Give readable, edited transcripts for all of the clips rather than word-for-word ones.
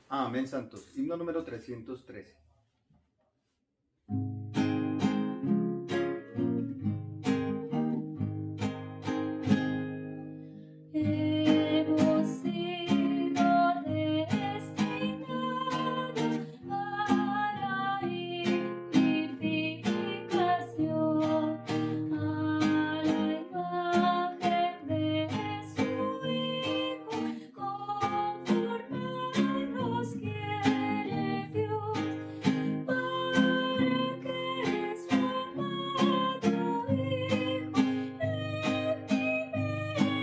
Amén, santos. Himno número 313. Hemos sido destinados a la edificación, a la imagen de su Hijo, conformarnos quiere Dios, para que su amado Hijo, el primero,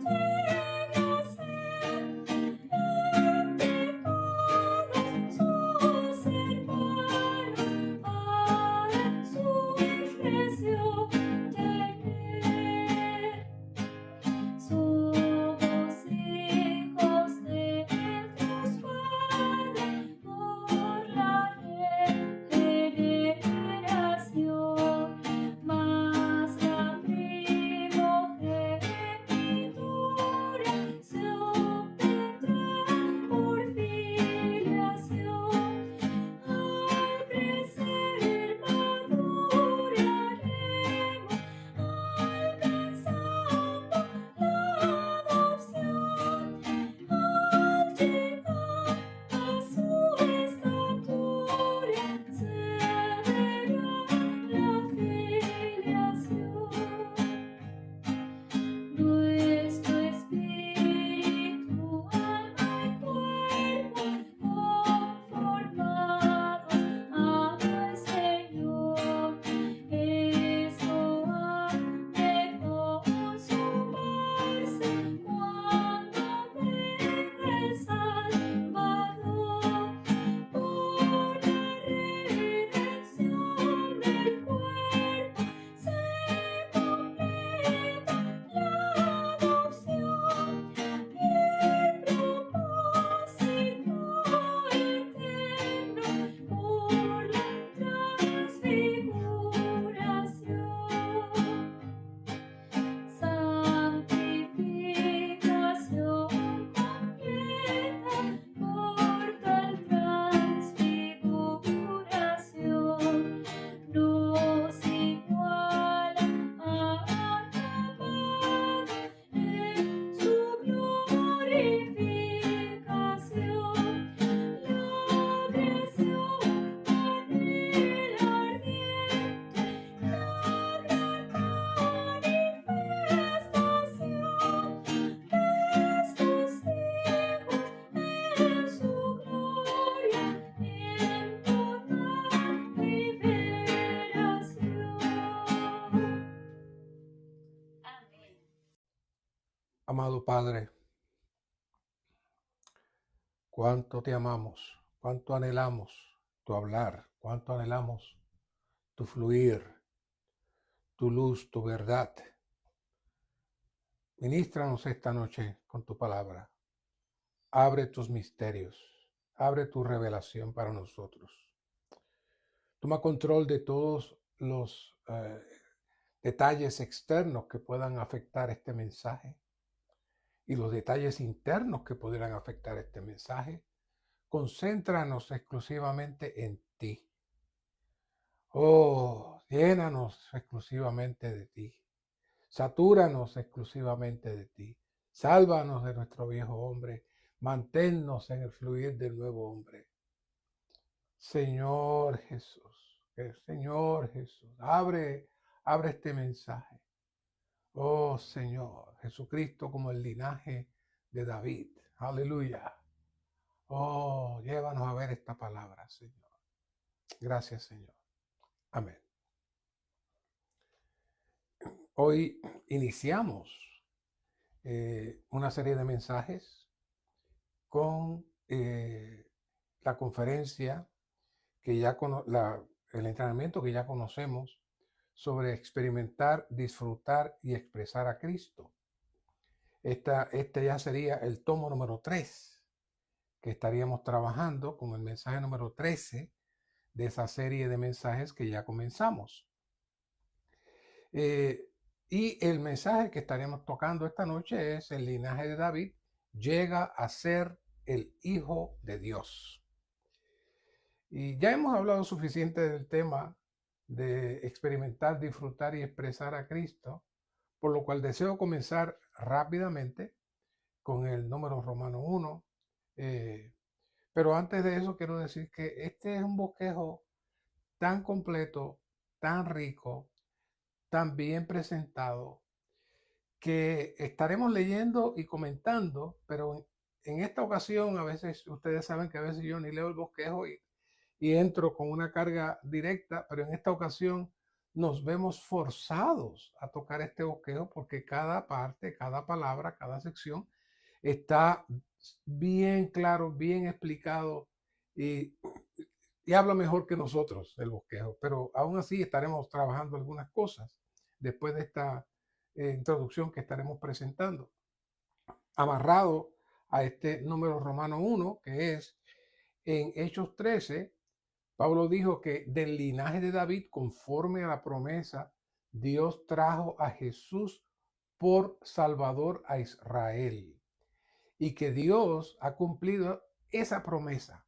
llegue a ser entre todos sus hermanos, para su iglesia tener. Somos hijos de Dios Padre por la regeneración, mas la primogenitura se obtendrá por filiación. Al crecer maduraremos, alcanzando la adopción, al llegar a su estatura, se verá la filiación. Nuestro espíritu, alma y cuerpo, conformados al Señor, eso ha de consumarse cuando venga el Salvador, por la redención del cuerpo se completa la adopción y el propósito eterno por la transfiguración. Santificación completa por tal transfiguración, nos iguala a acabado en su glorificación. La creación anhela ardiente la gran manifestación de estos hijos en su gloria y en total liberación. Amén. Amado Padre, cuánto te amamos, cuánto anhelamos tu hablar, cuánto anhelamos tu fluir, tu luz, tu verdad. Ministranos esta noche con tu palabra. Abre tus misterios, abre tu revelación para nosotros. Toma control de todos los detalles externos que puedan afectar este mensaje y los detalles internos que pudieran afectar este mensaje. Concéntranos exclusivamente en ti. Oh, llénanos exclusivamente de ti. Satúranos exclusivamente de ti. Sálvanos de nuestro viejo hombre. Manténnos en el fluir del nuevo hombre. Señor Jesús, abre este mensaje. Oh Señor, Jesucristo como el linaje de David. Aleluya. Oh, llévanos a ver esta palabra, Señor. Gracias, Señor. Amén. Hoy iniciamos una serie de mensajes con la conferencia que ya el entrenamiento que ya conocemos sobre experimentar, disfrutar y expresar a Cristo. Este ya sería el tomo número 3 que estaríamos trabajando con el mensaje número 13 de esa serie de mensajes que ya comenzamos. Y el mensaje que estaremos tocando esta noche es: el linaje de David llega a ser el Hijo de Dios. Y ya hemos hablado suficiente del tema de experimentar, disfrutar y expresar a Cristo, por lo cual deseo comenzar rápidamente con el número romano 1. Pero antes de eso quiero decir que este es un bosquejo tan completo, tan rico, tan bien presentado, que estaremos leyendo y comentando, pero en esta ocasión, a veces, ustedes saben que a veces yo ni leo el bosquejo y entro con una carga directa, pero en esta ocasión nos vemos forzados a tocar este bosquejo porque cada parte, cada palabra, cada sección está bien claro, bien explicado y, y habla mejor que nosotros el bosquejo, pero aún así estaremos trabajando algunas cosas después de esta introducción que estaremos presentando. Amarrado a este número romano 1, que es en Hechos 13, Pablo dijo que del linaje de David, conforme a la promesa, Dios trajo a Jesús por Salvador a Israel. Y que Dios ha cumplido esa promesa,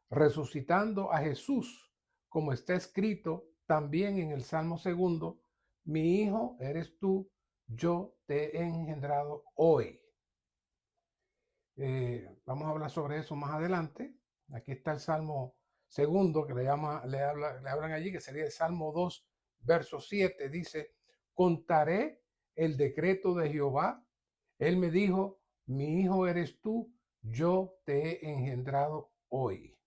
resucitando a Jesús, como está escrito también en el Salmo 2, mi hijo eres tú, yo te he engendrado hoy. Vamos a hablar sobre eso más adelante. Aquí está el Salmo 2, que le hablan allí, que sería el Salmo 2, verso 7. Dice, contaré el decreto de Jehová. Él me dijo, mi hijo eres tú, yo te he engendrado hoy.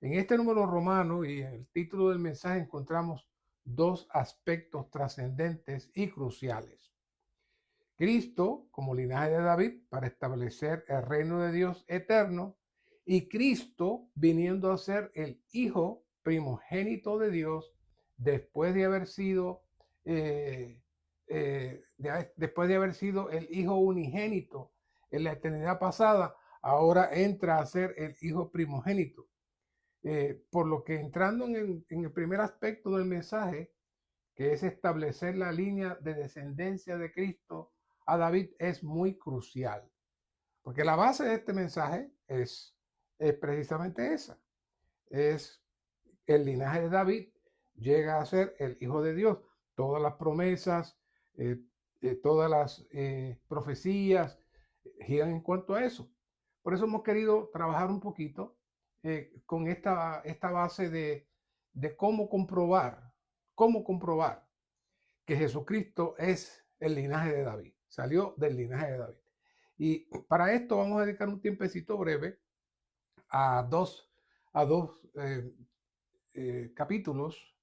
En este número romano y en el título del mensaje encontramos dos aspectos trascendentes y cruciales. Cristo como linaje de David para establecer el reino de Dios eterno y Cristo viniendo a ser el hijo primogénito de Dios después de haber sido después de haber sido el hijo unigénito en la eternidad pasada, ahora entra a ser el hijo primogénito. Por lo que entrando en el primer aspecto del mensaje, que es establecer la línea de descendencia de Cristo a David, es muy crucial. Porque la base de este mensaje es precisamente esa. Es el linaje de David llega a ser el Hijo de Dios. Todas las promesas, todas las profecías giran en cuanto a eso. Por eso hemos querido trabajar un poquito con esta base de cómo comprobar que Jesucristo es el linaje de David, salió del linaje de David. Y para esto vamos a dedicar un tiempecito breve a dos capítulos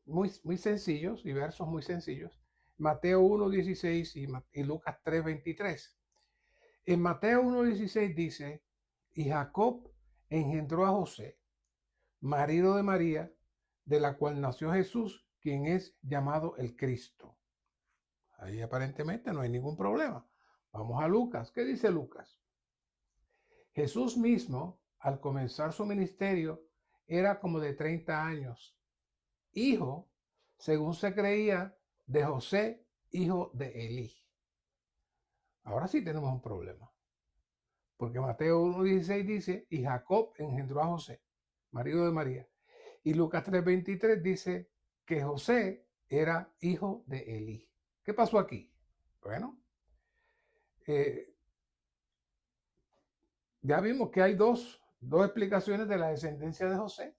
muy sencillos y versos muy sencillos. Mateo 1:16 y Lucas 3:23. En Mateo 1:16 dice, y Jacob engendró a José, marido de María, de la cual nació Jesús, quien es llamado el Cristo. Ahí aparentemente no hay ningún problema. Vamos a Lucas. ¿Qué dice Lucas? Jesús mismo, al comenzar su ministerio, era como de 30 años, hijo, según se creía, de José, hijo de Elí. Ahora sí tenemos un problema. Porque Mateo 1:16 dice, y Jacob engendró a José, marido de María. Y Lucas 3:23 dice que José era hijo de Elí. ¿Qué pasó aquí? Bueno, ya vimos que hay dos explicaciones de la descendencia de José.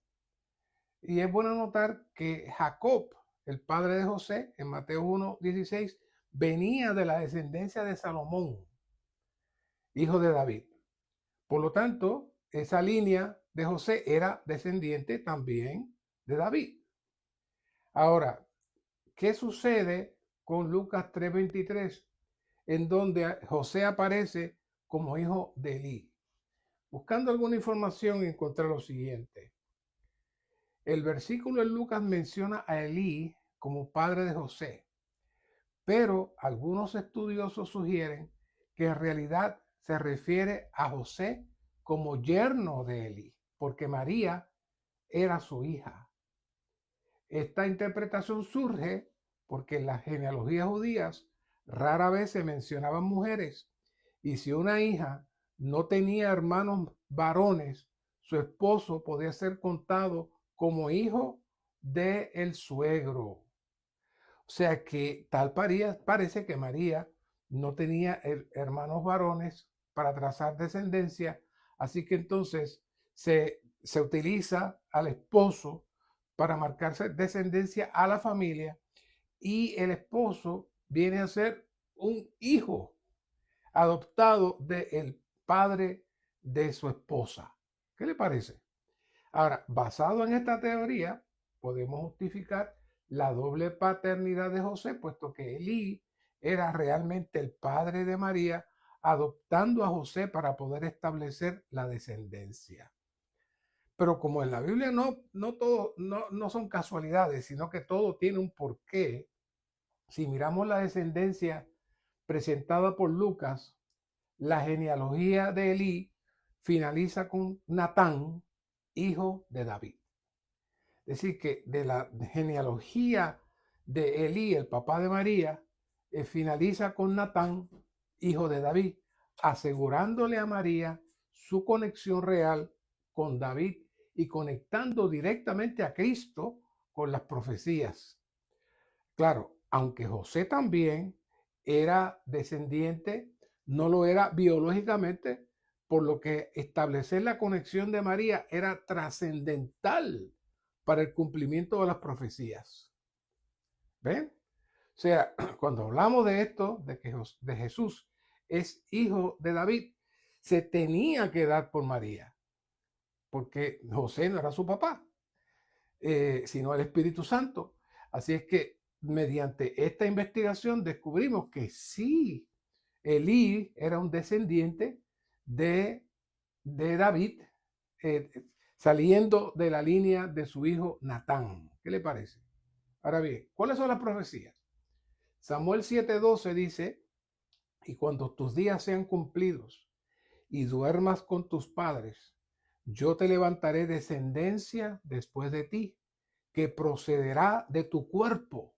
Y es bueno notar que Jacob, el padre de José, en Mateo 1:16, venía de la descendencia de Salomón, hijo de David. Por lo tanto, esa línea de José era descendiente también de David. Ahora, ¿qué sucede con Lucas 3:23, en donde José aparece como hijo de Elí? Buscando alguna información encontré lo siguiente. El versículo en Lucas menciona a Elí como padre de José, pero algunos estudiosos sugieren que en realidad se refiere a José como yerno de Elí, porque María era su hija. Esta interpretación surge porque en las genealogías judías rara vez se mencionaban mujeres Y si una hija no tenía hermanos varones, su esposo podía ser contado como hijo del suegro. O sea que parece que María no tenía hermanos varones para trazar descendencia, así que entonces se utiliza al esposo para marcarse descendencia a la familia, y el esposo viene a ser un hijo adoptado del padre de su esposa. ¿Qué le parece? Ahora, basado en esta teoría, podemos justificar la doble paternidad de José, puesto que Elí era realmente el padre de María, adoptando a José para poder establecer la descendencia. Pero como en la Biblia no son casualidades, sino que todo tiene un porqué. Si miramos la descendencia presentada por Lucas, la genealogía de Elí finaliza con Natán, hijo de David. Es decir, que de la genealogía de Elí, el papá de María, finaliza con Natán, hijo de David, asegurándole a María su conexión real con David y conectando directamente a Cristo con las profecías. Claro, aunque José también era descendiente, no lo era biológicamente, por lo que establecer la conexión de María era trascendental para el cumplimiento de las profecías. ¿Ven? O sea, cuando hablamos de esto, de que de Jesús es hijo de David, se tenía que dar por María, porque José no era su papá, sino el Espíritu Santo. Así es que mediante esta investigación descubrimos que sí, Elí era un descendiente de David, saliendo de la línea de su hijo Natán. ¿Qué le parece? Ahora bien, ¿cuáles son las profecías? Samuel 7:12 dice, y cuando tus días sean cumplidos y duermas con tus padres, yo te levantaré descendencia después de ti, que procederá de tu cuerpo,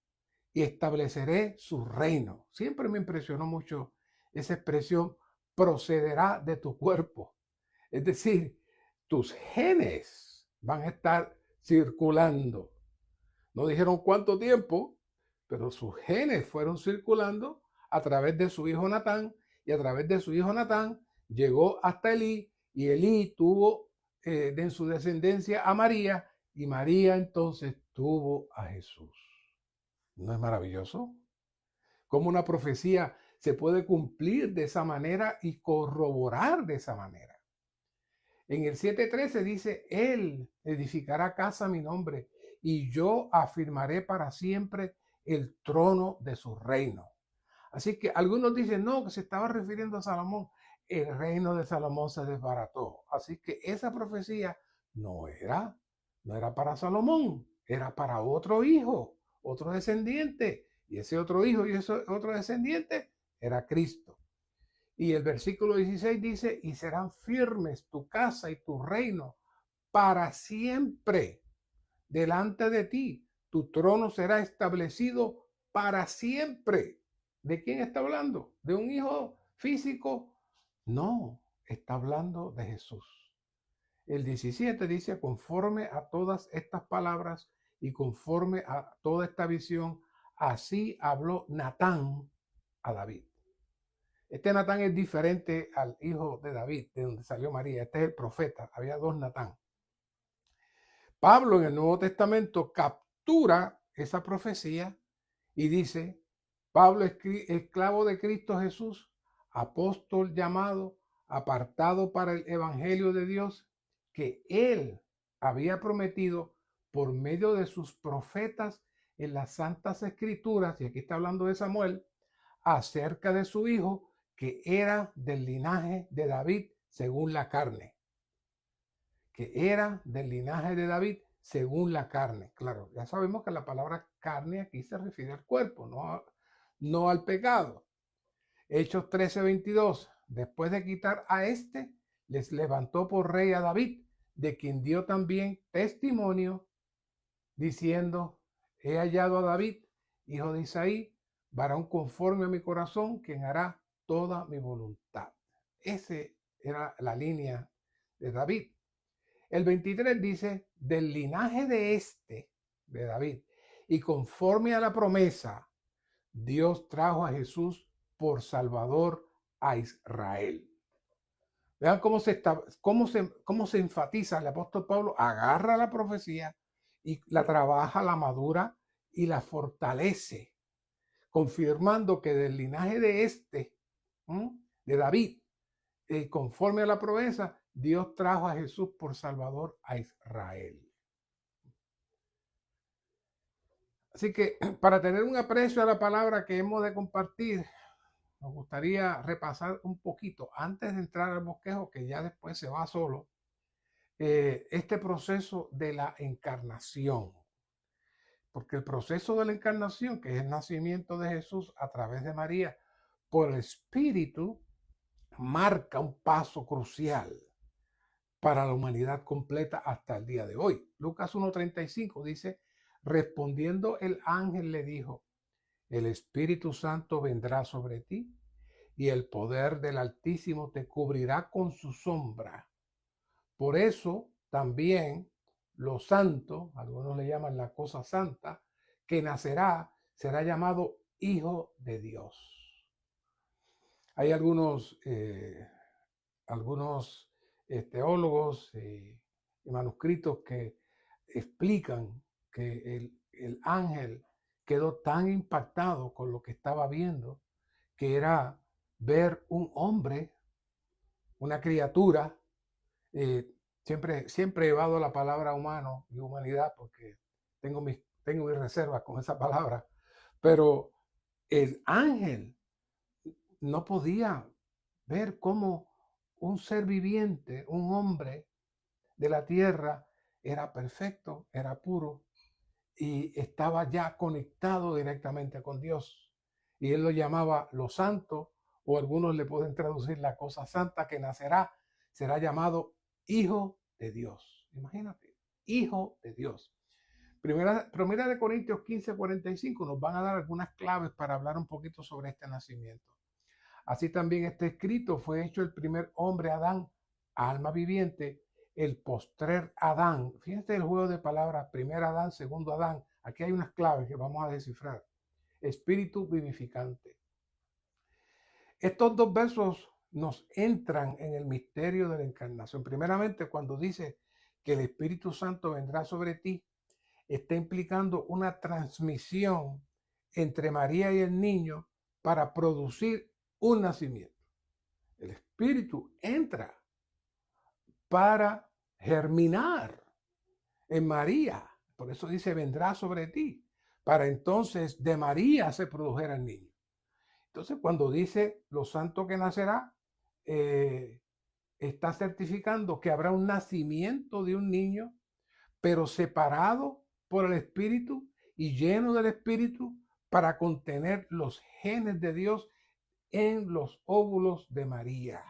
y estableceré su reino. Siempre me impresionó mucho esa expresión, procederá de tu cuerpo. Es decir, tus genes van a estar circulando. No dijeron cuánto tiempo, pero sus genes fueron circulando a través de su hijo Natán, y a través de su hijo Natán llegó hasta Elí, y Elí tuvo en su descendencia a María, y María entonces tuvo a Jesús. ¿No es maravilloso? Cómo una profecía se puede cumplir de esa manera y corroborar de esa manera. En el 7:13 dice, Él edificará casa a mi nombre, y yo afirmaré para siempre el trono de su reino. Así que algunos dicen, no, que se estaba refiriendo a Salomón. El reino de Salomón se desbarató. Así que esa profecía no era para Salomón, era para otro hijo, otro descendiente. Y ese otro hijo y ese otro descendiente era Cristo. Y el versículo 16 dice, y serán firmes tu casa y tu reino para siempre delante de ti. Tu trono será establecido para siempre. ¿De quién está hablando? ¿De un hijo físico? No, está hablando de Jesús. El 17 dice, conforme a todas estas palabras y conforme a toda esta visión, así habló Natán a David. Este Natán es diferente al hijo de David, de donde salió María. Este es el profeta. Había dos Natán. Pablo en el Nuevo Testamento captura esa profecía y dice, Pablo, esclavo de Cristo Jesús, apóstol llamado, apartado para el evangelio de Dios, que él había prometido por medio de sus profetas en las santas escrituras, y aquí está hablando de Samuel, acerca de su hijo, que era del linaje de David según la carne. Que era del linaje de David según la carne. Claro, ya sabemos que la palabra carne aquí se refiere al cuerpo, no al pecado. Hechos 13:22. Después de quitar a este, les levantó por rey a David, de quien dio también testimonio, diciendo, he hallado a David, hijo de Isaí, varón conforme a mi corazón, quien hará toda mi voluntad. Esa era la línea de David. El 23 dice, del linaje de David, y conforme a la promesa, Dios trajo a Jesús por Salvador a Israel. Vean cómo se enfatiza el apóstol Pablo, agarra la profecía y la trabaja, la madura y la fortalece, confirmando que del linaje de David, conforme a la promesa, Dios trajo a Jesús por Salvador a Israel. Así que para tener un aprecio a la palabra que hemos de compartir, nos gustaría repasar un poquito, antes de entrar al bosquejo, que ya después se va solo, este proceso de la encarnación. Porque el proceso de la encarnación, que es el nacimiento de Jesús a través de María por el Espíritu, marca un paso crucial para la humanidad completa hasta el día de hoy. Lucas 1:35 dice, respondiendo el ángel le dijo, el Espíritu Santo vendrá sobre ti y el poder del Altísimo te cubrirá con su sombra. Por eso también los santos, algunos le llaman la cosa santa, que nacerá, será llamado Hijo de Dios. Hay algunos teólogos y manuscritos que explican que el ángel quedó tan impactado con lo que estaba viendo, que era ver un hombre, una criatura. Siempre he llevado la palabra humano y humanidad porque tengo mis reservas con esa palabra, pero el ángel no podía ver cómo un ser viviente, un hombre de la tierra, era perfecto, era puro y estaba ya conectado directamente con Dios. Y él lo llamaba lo santo, o algunos le pueden traducir la cosa santa que nacerá, será llamado Hijo de Dios. Imagínate, Hijo de Dios. Primera de Corintios 15:45 nos van a dar algunas claves para hablar un poquito sobre este nacimiento. Así también está escrito, fue hecho el primer hombre Adán, alma viviente, el postrer Adán. Fíjense el juego de palabras, primer Adán, segundo Adán. Aquí hay unas claves que vamos a descifrar. Espíritu vivificante. Estos dos versos nos entran en el misterio de la encarnación. Primeramente, cuando dice que el Espíritu Santo vendrá sobre ti, está implicando una transmisión entre María y el niño para producir un nacimiento. El Espíritu entra para germinar en María. Por eso dice, vendrá sobre ti. Para entonces de María se produjera el niño. Entonces, cuando dice lo santo que nacerá, está certificando que habrá un nacimiento de un niño, pero separado por el Espíritu y lleno del Espíritu para contener los genes de Dios en los óvulos de María.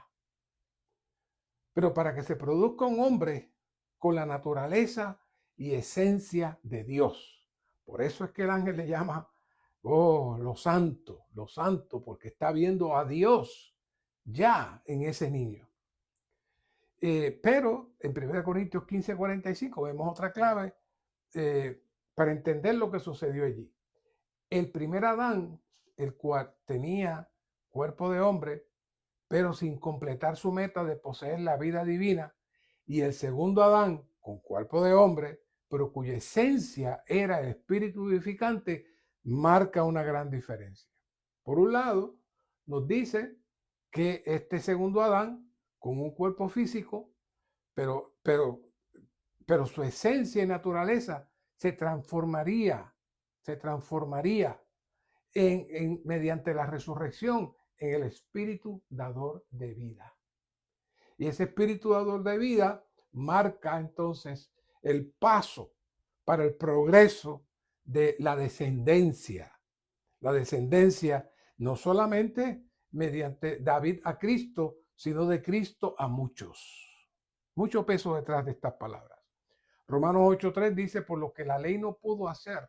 Pero para que se produzca un hombre con la naturaleza y esencia de Dios. Por eso es que el ángel le llama, lo santo, porque está viendo a Dios ya en ese niño. Pero en 1 Corintios 15:45 vemos otra clave para entender lo que sucedió allí. El primer Adán, el cual tenía cuerpo de hombre, pero sin completar su meta de poseer la vida divina, y el segundo Adán, con cuerpo de hombre, pero cuya esencia era el espíritu vivificante, marca una gran diferencia. Por un lado, nos dice que este segundo Adán, con un cuerpo físico, pero su esencia y naturaleza se transformaría mediante la resurrección en el espíritu dador de vida. Y ese espíritu dador de vida marca entonces el paso para el progreso de la descendencia. La descendencia no solamente mediante David a Cristo, sino de Cristo a muchos. Mucho peso detrás de estas palabras. Romanos 8:3 dice, por lo que la ley no pudo hacer,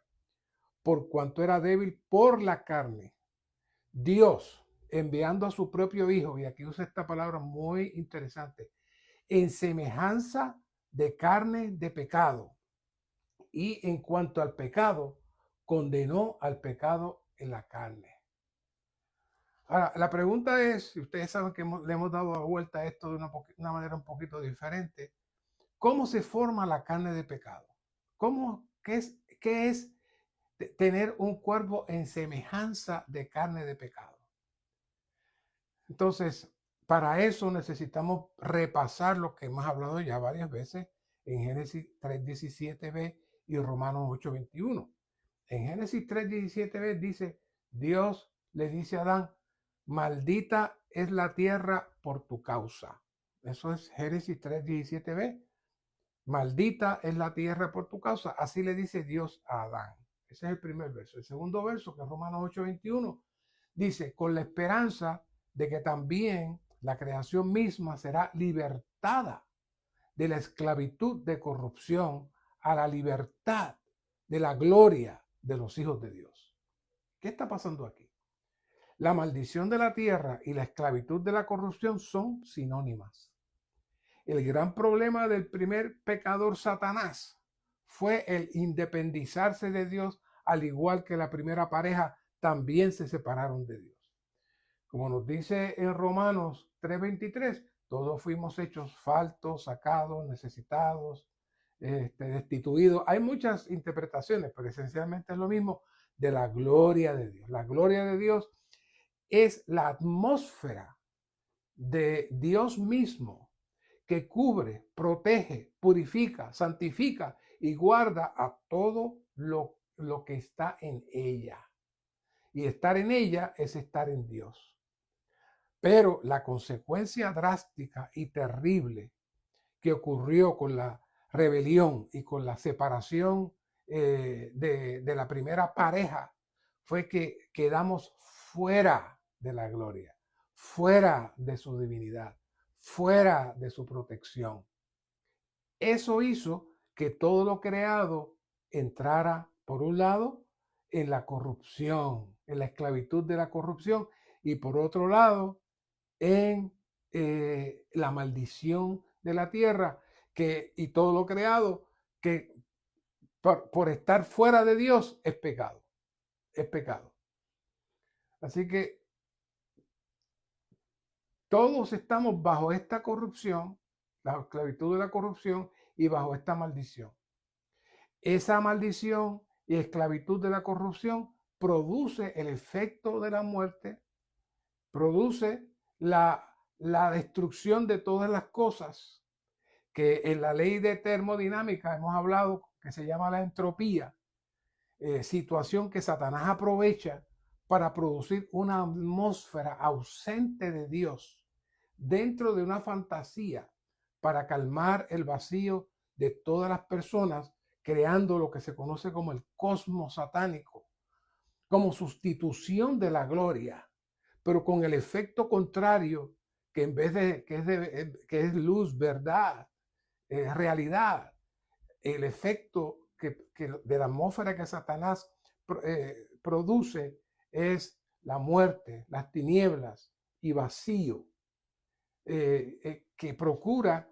por cuanto era débil por la carne, Dios enviando a su propio Hijo, y aquí usa esta palabra muy interesante, en semejanza de carne de pecado. Y en cuanto al pecado, condenó al pecado en la carne. Ahora, la pregunta es, si ustedes saben que le hemos dado vuelta a esto de una manera un poquito diferente, ¿cómo se forma la carne de pecado? ¿Qué es tener un cuerpo en semejanza de carne de pecado? Entonces, para eso necesitamos repasar lo que hemos hablado ya varias veces en Génesis 3:17b y Romanos 8:21. En Génesis 3:17b dice, Dios le dice a Adán, maldita es la tierra por tu causa. Eso es Génesis 3:17b. Maldita es la tierra por tu causa. Así le dice Dios a Adán. Ese es el primer verso. El segundo verso, que es Romanos 8:21, dice, con la esperanza de que también la creación misma será libertada de la esclavitud de corrupción a la libertad de la gloria de los hijos de Dios. ¿Qué está pasando aquí? La maldición de la tierra y la esclavitud de la corrupción son sinónimas. El gran problema del primer pecador, Satanás, fue el independizarse de Dios, al igual que la primera pareja también se separaron de Dios. Como nos dice en Romanos 3:23, todos fuimos hechos faltos, sacados, necesitados, destituidos. Hay muchas interpretaciones, pero esencialmente es lo mismo de la gloria de Dios. La gloria de Dios es la atmósfera de Dios mismo que cubre, protege, purifica, santifica y guarda a todo lo que está en ella. Y estar en ella es estar en Dios. Pero la consecuencia drástica y terrible que ocurrió con la rebelión y con la separación de la primera pareja fue que quedamos fuera de la gloria, fuera de su divinidad, fuera de su protección. Eso hizo que todo lo creado entrara, por un lado, en la corrupción, en la esclavitud de la corrupción, y por otro lado, en la maldición de la tierra, y todo lo creado, que por estar fuera de Dios es pecado, es pecado. Así que todos estamos bajo esta corrupción, la esclavitud de la corrupción, y bajo esta maldición. Esa maldición y esclavitud de la corrupción produce el efecto de la muerte, produce la destrucción de todas las cosas que en la ley de termodinámica hemos hablado, que se llama la entropía, situación que Satanás aprovecha para producir una atmósfera ausente de Dios dentro de una fantasía para calmar el vacío de todas las personas, creando lo que se conoce como el cosmos satánico, como sustitución de la gloria, pero con el efecto contrario, que en vez de que es luz, verdad, realidad, el efecto de la atmósfera que Satanás produce es la muerte, las tinieblas y vacío, que procura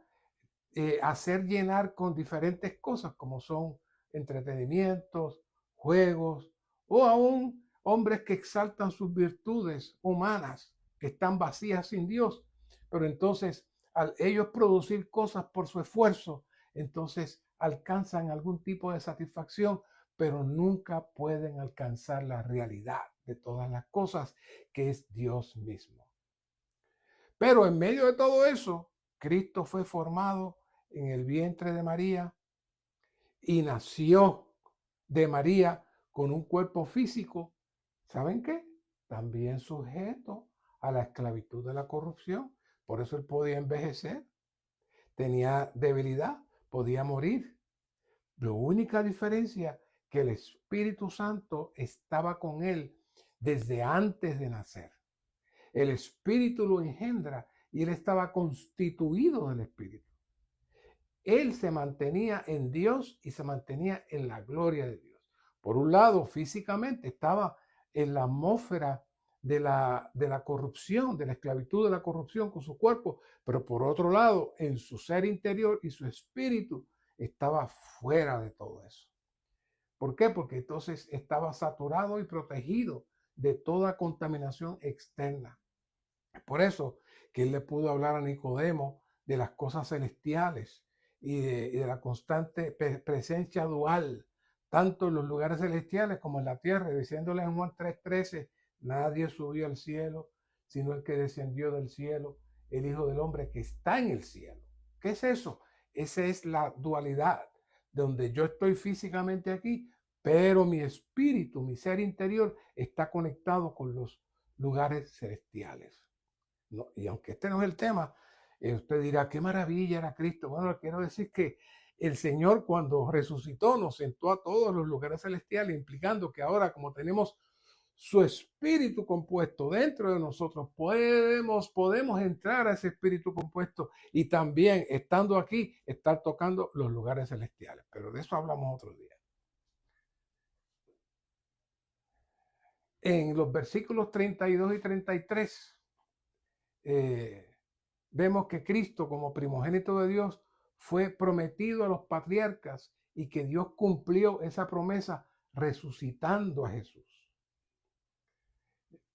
hacer llenar con diferentes cosas como son entretenimientos, juegos, o aún hombres que exaltan sus virtudes humanas que están vacías sin Dios. Pero entonces, al ellos producir cosas por su esfuerzo, entonces alcanzan algún tipo de satisfacción, pero nunca pueden alcanzar la realidad de todas las cosas, que es Dios mismo. Pero en medio de todo eso, Cristo fue formado en el vientre de María y nació de María con un cuerpo físico, ¿saben qué? También sujeto a la esclavitud de la corrupción. Por eso él podía envejecer, tenía debilidad, podía morir. La única diferencia que el Espíritu Santo estaba con él desde antes de nacer. El Espíritu lo engendra y él estaba constituido del Espíritu. Él se mantenía en Dios y se mantenía en la gloria de Dios. Por un lado, físicamente estaba en la atmósfera de la corrupción, de la esclavitud de la corrupción con su cuerpo, pero por otro lado, en su ser interior y su espíritu estaba fuera de todo eso. ¿Por qué? Porque entonces estaba saturado y protegido de toda contaminación externa. Por eso que él le pudo hablar a Nicodemo de las cosas celestiales y de la constante presencia dual, tanto en los lugares celestiales como en la tierra, diciéndole en Juan 3:13, nadie subió al cielo, sino el que descendió del cielo, el Hijo del Hombre que está en el cielo. ¿Qué es eso? Esa es la dualidad, donde yo estoy físicamente aquí, pero mi espíritu, mi ser interior, está conectado con los lugares celestiales. No, y aunque este no es el tema, usted dirá, qué maravilla era Cristo. Bueno, quiero decir que el Señor cuando resucitó nos sentó a todos los lugares celestiales, implicando que ahora como tenemos su espíritu compuesto dentro de nosotros, podemos entrar a ese espíritu compuesto y también estando aquí, estar tocando los lugares celestiales. Pero de eso hablamos otro día. En los versículos 32 y 33, vemos que Cristo como primogénito de Dios fue prometido a los patriarcas y que Dios cumplió esa promesa resucitando a Jesús.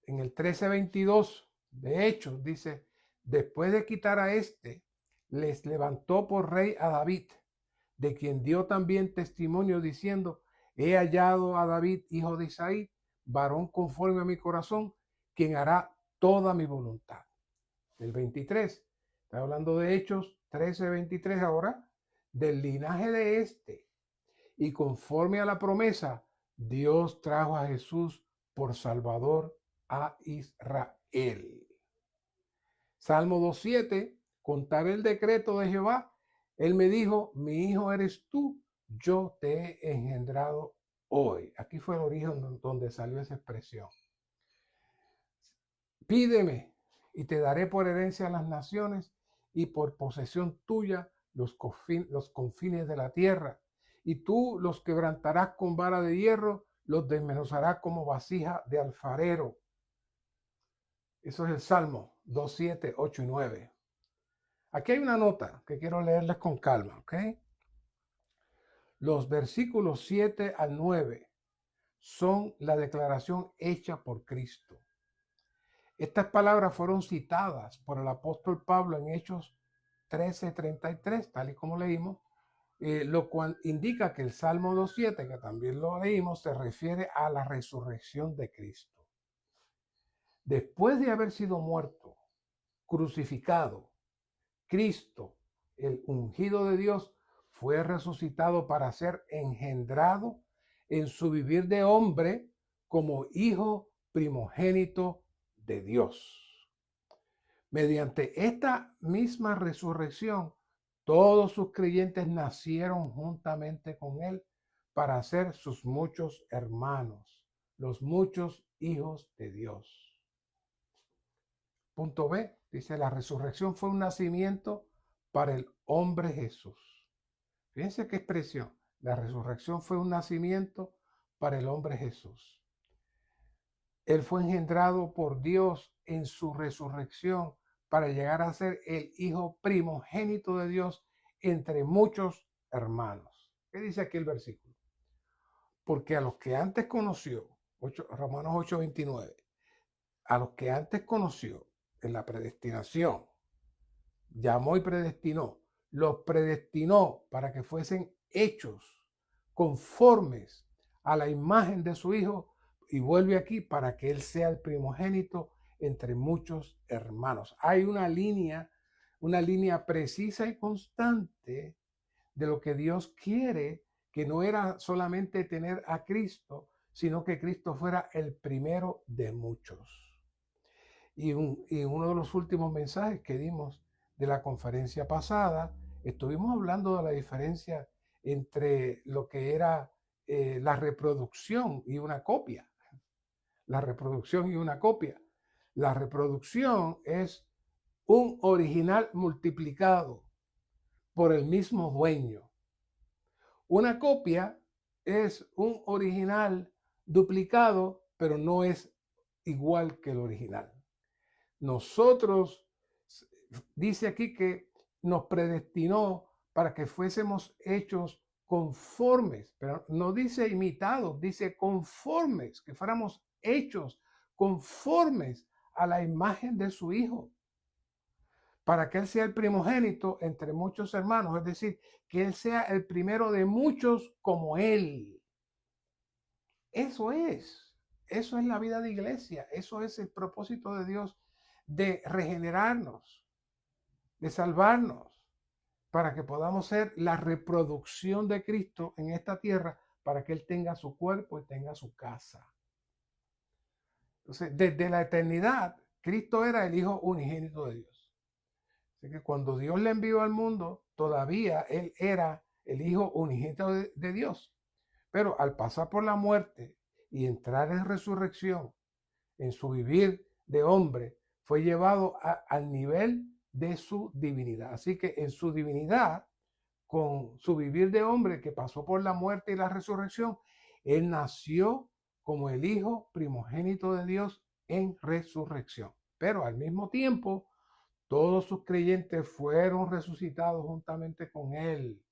En el 13:22 de Hechos dice, después de quitar a este, les levantó por rey a David, de quien dio también testimonio diciendo, he hallado a David, hijo de Isaí, varón conforme a mi corazón, quien hará toda mi voluntad. El 23, está hablando de Hechos 13:23 ahora, del linaje de este, y conforme a la promesa, Dios trajo a Jesús por Salvador a Israel. Salmo 2:7, contaré el decreto de Jehová. Él me dijo, mi hijo eres tú, yo te he engendrado hoy. Aquí fue el origen donde salió esa expresión. Pídeme y te daré por herencia a las naciones y por posesión tuya los confines de la tierra. Y tú los quebrantarás con vara de hierro, los desmenuzarás como vasija de alfarero. Eso es el Salmo 2, 7, 8 y 9. Aquí hay una nota que quiero leerles con calma, ¿ok? Los versículos 7 al 9 son la declaración hecha por Cristo. Estas palabras fueron citadas por el apóstol Pablo en Hechos 13:33, tal y como leímos, lo cual indica que el Salmo 2:7, que también lo leímos, se refiere a la resurrección de Cristo. Después de haber sido muerto, crucificado, Cristo, el ungido de Dios, fue resucitado para ser engendrado en su vivir de hombre como hijo primogénito de Dios. Mediante esta misma resurrección, todos sus creyentes nacieron juntamente con él para ser sus muchos hermanos, los muchos hijos de Dios. Punto B, dice, la resurrección fue un nacimiento para el hombre Jesús. Fíjense qué expresión. La resurrección fue un nacimiento para el hombre Jesús. Él fue engendrado por Dios en su resurrección para llegar a ser el hijo primogénito de Dios entre muchos hermanos. ¿Qué dice aquí el versículo? Porque a los que antes conoció, Romanos 8:29, a los que antes conoció en la predestinación, llamó y predestinó, los predestinó para que fuesen hechos conformes a la imagen de su Hijo, y vuelve aquí para que Él sea el primogénito entre muchos hermanos. Hay una línea precisa y constante de lo que Dios quiere, que no era solamente tener a Cristo, sino que Cristo fuera el primero de muchos. Y uno de los últimos mensajes que dimos de la conferencia pasada, estuvimos hablando de la diferencia entre lo que era la reproducción y una copia. La reproducción y una copia. La reproducción es un original multiplicado por el mismo dueño. Una copia es un original duplicado, pero no es igual que el original. Nosotros, dice aquí que nos predestinó para que fuésemos hechos conformes, pero no dice imitados, dice conformes, que fuéramos hechos conformes a la imagen de su Hijo, para que Él sea el primogénito entre muchos hermanos, es decir, que Él sea el primero de muchos como Él. Eso es la vida de iglesia, eso es el propósito de Dios de regenerarnos, de salvarnos, para que podamos ser la reproducción de Cristo en esta tierra, para que Él tenga su cuerpo y tenga su casa. Entonces, desde la eternidad, Cristo era el Hijo unigénito de Dios. Así que cuando Dios le envió al mundo, todavía Él era el Hijo unigénito de Dios. Pero al pasar por la muerte y entrar en resurrección, en su vivir de hombre, fue llevado al nivel de su divinidad. Así que en su divinidad, con su vivir de hombre que pasó por la muerte y la resurrección, Él nació como el Hijo primogénito de Dios en resurrección. Pero al mismo tiempo, todos sus creyentes fueron resucitados juntamente con Él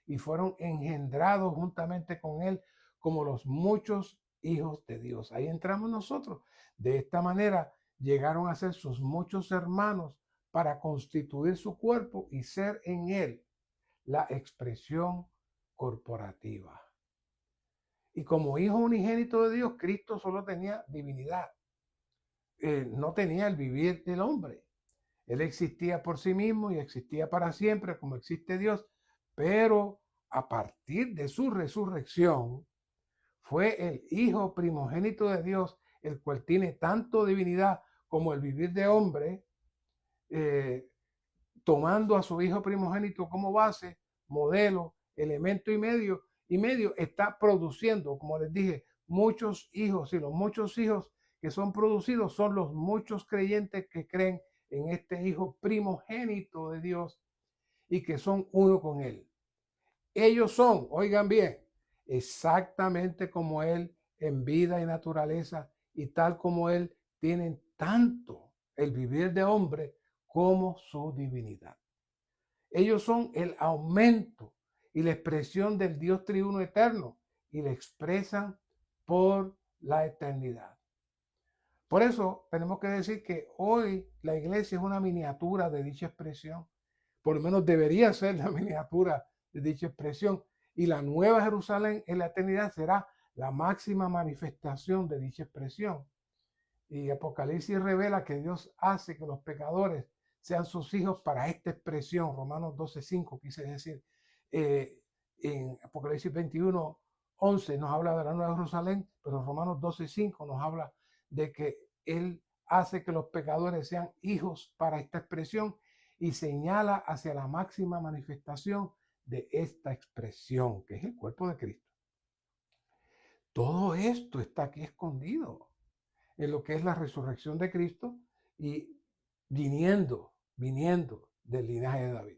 y fueron engendrados juntamente con Él como los muchos hijos de Dios. Ahí entramos nosotros. De esta manera llegaron a ser sus muchos hermanos para constituir su cuerpo y ser en Él la expresión corporativa. Y como Hijo unigénito de Dios, Cristo solo tenía divinidad. No tenía el vivir del hombre. Él existía por sí mismo y existía para siempre como existe Dios, pero a partir de su resurrección fue el Hijo primogénito de Dios, el cual tiene tanto divinidad como el vivir de hombre, tomando a su Hijo primogénito como base, modelo, elemento y medio, está produciendo, como les dije, muchos hijos, y los muchos hijos que son producidos son los muchos creyentes que creen en este Hijo primogénito de Dios y que son uno con Él. Ellos son, oigan bien, exactamente como Él en vida y naturaleza, y tal como Él tienen tanto el vivir de hombre como su divinidad. Ellos son el aumento y la expresión del Dios triuno eterno y la expresan por la eternidad. Por eso tenemos que decir que hoy la iglesia es una miniatura de dicha expresión. Por lo menos debería ser la miniatura de dicha expresión. Y la nueva Jerusalén en la eternidad será la máxima manifestación de dicha expresión. Y Apocalipsis revela que Dios hace que los pecadores sean sus hijos para esta expresión. Romanos 12:5 quise decir. En Apocalipsis 21:11 nos habla de la nueva Jerusalén, pero Romanos 12:5 nos habla de que Él hace que los pecadores sean hijos para esta expresión y señala hacia la máxima manifestación de esta expresión, que es el cuerpo de Cristo. Todo esto está aquí escondido en lo que es la resurrección de Cristo y viniendo del linaje de David.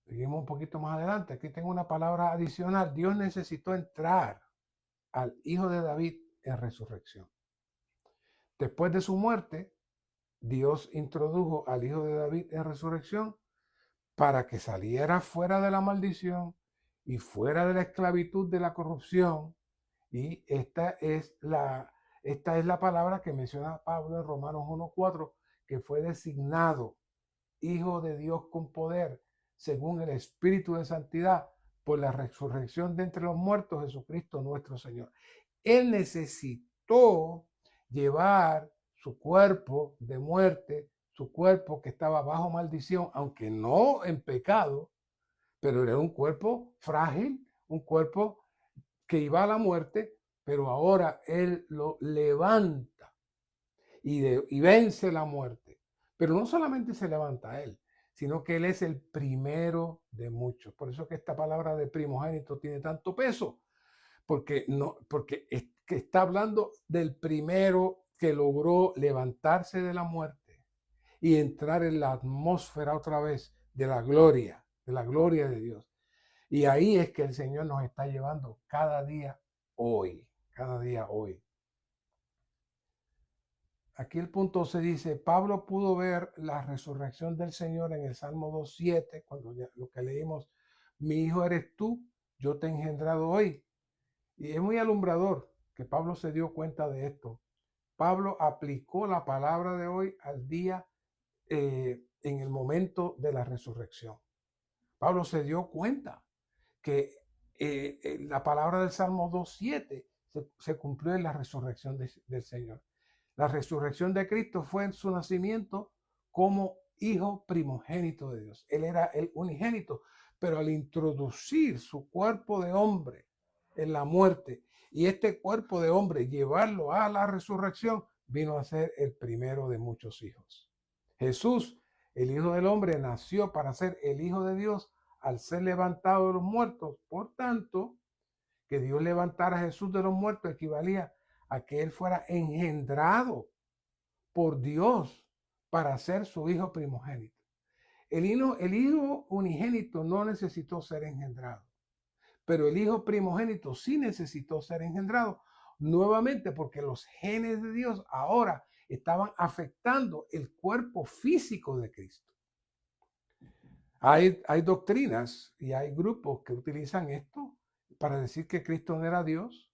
Seguimos un poquito más adelante. Aquí tengo una palabra adicional. Dios necesitó entrar al Hijo de David en resurrección. Después de su muerte, Dios introdujo al Hijo de David en resurrección para que saliera fuera de la maldición y fuera de la esclavitud de la corrupción. Y esta es la palabra que menciona Pablo en Romanos 1:4, que fue designado Hijo de Dios con poder, según el Espíritu de Santidad, por la resurrección de entre los muertos, Jesucristo nuestro Señor. Él necesitó llevar su cuerpo de muerte, su cuerpo que estaba bajo maldición, aunque no en pecado, pero era un cuerpo frágil, un cuerpo que iba a la muerte, pero ahora Él lo levanta y vence la muerte. Pero no solamente se levanta Él, sino que Él es el primero de muchos. Por eso que esta palabra de primogénito tiene tanto peso, porque está hablando del primero que logró levantarse de la muerte y entrar en la atmósfera otra vez de la gloria de Dios. Y ahí es que el Señor nos está llevando cada día hoy. cada día hoy. Aquí el punto se dice, Pablo pudo ver la resurrección del Señor en el Salmo 2:7, cuando lo que leímos, mi hijo eres tú, yo te he engendrado hoy. Y es muy alumbrador que Pablo se dio cuenta de esto. Pablo aplicó la palabra de hoy al día en el momento de la resurrección. Pablo se dio cuenta que la palabra del Salmo 2:7 se cumplió en la resurrección del Señor. La resurrección de Cristo fue en su nacimiento como hijo primogénito de Dios. Él era el unigénito, pero al introducir su cuerpo de hombre en la muerte y este cuerpo de hombre llevarlo a la resurrección, vino a ser el primero de muchos hijos. Jesús, el Hijo del Hombre, nació para ser el Hijo de Dios al ser levantado de los muertos. Por tanto, que Dios levantara a Jesús de los muertos equivalía a que él fuera engendrado por Dios para ser su hijo primogénito. El hijo unigénito no necesitó ser engendrado, pero el hijo primogénito sí necesitó ser engendrado nuevamente porque los genes de Dios ahora estaban afectando el cuerpo físico de Cristo. Hay doctrinas y hay grupos que utilizan esto para decir que Cristo no era Dios.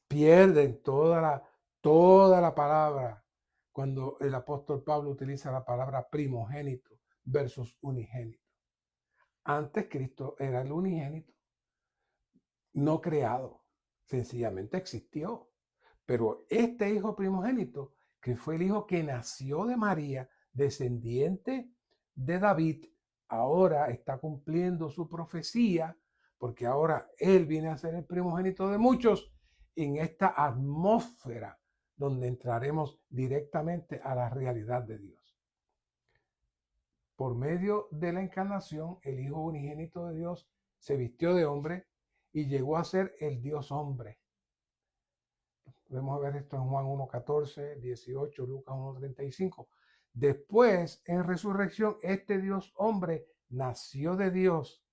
Pierden toda la palabra cuando el apóstol Pablo utiliza la palabra primogénito versus unigénito. Antes Cristo era el unigénito, no creado, sencillamente existió. Pero este hijo primogénito, que fue el hijo que nació de María, descendiente de David, ahora está cumpliendo su profecía, porque ahora él viene a ser el primogénito de muchos en esta atmósfera donde entraremos directamente a la realidad de Dios. Por medio de la encarnación, el Hijo unigénito de Dios se vistió de hombre y llegó a ser el Dios hombre. Podemos ver esto en Juan 1:14, 18, Lucas 1:35. Después, en resurrección, este Dios hombre nació de Dios.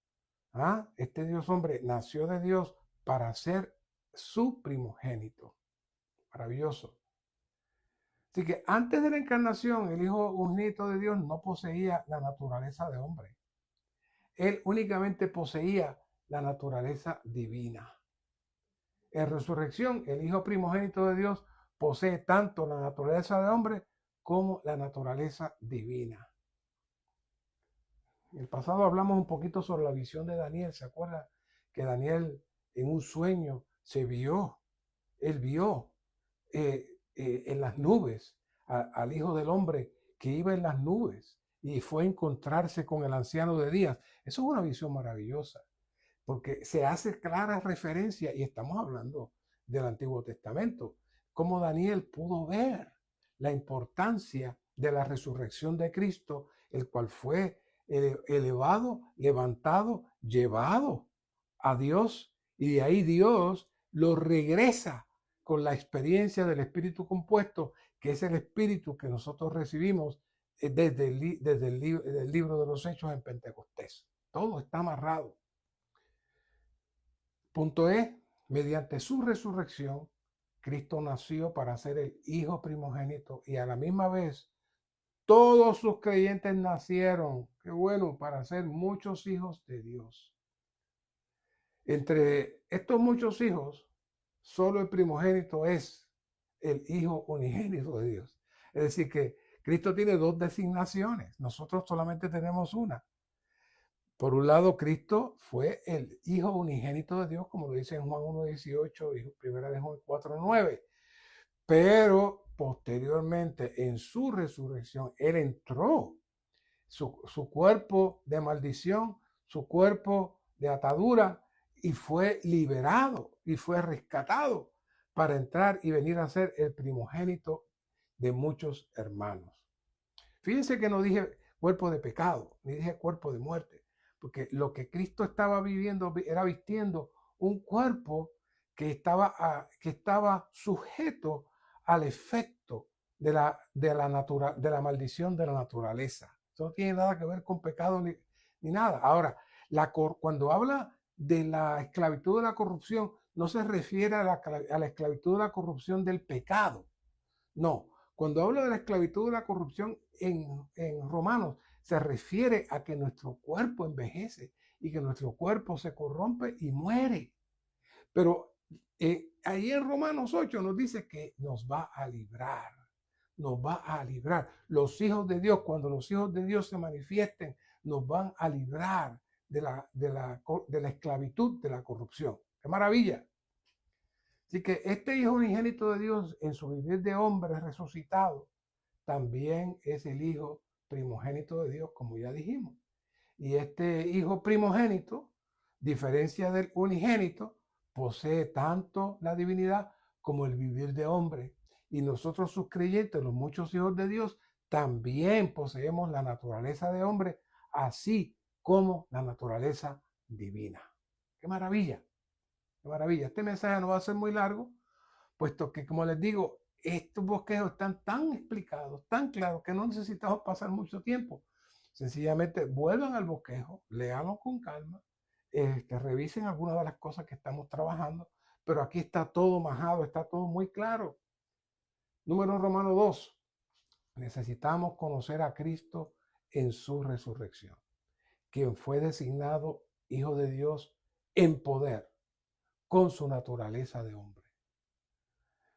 Este Dios hombre nació de Dios para ser su primogénito. Maravilloso. Así que antes de la encarnación, el Hijo unigénito de Dios no poseía la naturaleza de hombre. Él únicamente poseía la naturaleza divina. En resurrección, el Hijo primogénito de Dios posee tanto la naturaleza de hombre como la naturaleza divina. En el pasado hablamos un poquito sobre la visión de Daniel. ¿Se acuerda que Daniel en un sueño él vio en las nubes al Hijo del Hombre que iba en las nubes y fue a encontrarse con el anciano de días? Eso es una visión maravillosa, porque se hace clara referencia, y estamos hablando del Antiguo Testamento, cómo Daniel pudo ver la importancia de la resurrección de Cristo, el cual fue elevado, levantado, llevado a Dios, y de ahí Dios lo regresa con la experiencia del Espíritu compuesto, que es el Espíritu que nosotros recibimos desde el libro de los Hechos en Pentecostés. Todo está amarrado. Punto es, mediante su resurrección, Cristo nació para ser el Hijo primogénito y a la misma vez todos sus creyentes nacieron, qué bueno, para ser muchos hijos de Dios. Entre estos muchos hijos, solo el primogénito es el Hijo unigénito de Dios. Es decir, que Cristo tiene dos designaciones, nosotros solamente tenemos una. Por un lado, Cristo fue el Hijo unigénito de Dios, como lo dice en Juan 1:18 y 1 de Juan 4:9. Pero posteriormente, en su resurrección, Él entró su cuerpo de maldición, su cuerpo de atadura, y fue liberado y fue rescatado para entrar y venir a ser el primogénito de muchos hermanos. Fíjense que no dije cuerpo de pecado, ni dije cuerpo de muerte, porque lo que Cristo estaba viviendo era vistiendo un cuerpo que estaba sujeto al efecto de la maldición de la naturaleza. Eso no tiene nada que ver con pecado ni nada. Ahora, cuando habla de la esclavitud de la corrupción, no se refiere a la esclavitud de la corrupción del pecado. No, cuando hablo de la esclavitud de la corrupción en Romanos, se refiere a que nuestro cuerpo envejece y que nuestro cuerpo se corrompe y muere. Pero ahí en Romanos 8 nos dice que nos va a librar. Nos va a librar. Los hijos de Dios, cuando los hijos de Dios se manifiesten, nos van a librar de la esclavitud, de la corrupción. ¡Qué maravilla! Así que este Hijo unigénito de Dios, en su vivir de hombre resucitado, también es el Hijo primogénito de Dios, como ya dijimos. Y este Hijo primogénito, diferencia del unigénito, posee tanto la divinidad como el vivir de hombre. Y nosotros, sus creyentes, los muchos hijos de Dios, también poseemos la naturaleza de hombre, así como la naturaleza divina. ¡Qué maravilla! ¡Qué maravilla! Este mensaje no va a ser muy largo, puesto que, como les digo, estos bosquejos están tan explicados, tan claros, que no necesitamos pasar mucho tiempo. Sencillamente vuelvan al bosquejo, léanlo con calma, revisen algunas de las cosas que estamos trabajando, pero aquí está todo majado, está todo muy claro. Número Romano 2. Necesitamos conocer a Cristo en su resurrección, quien fue designado Hijo de Dios en poder, con su naturaleza de hombre.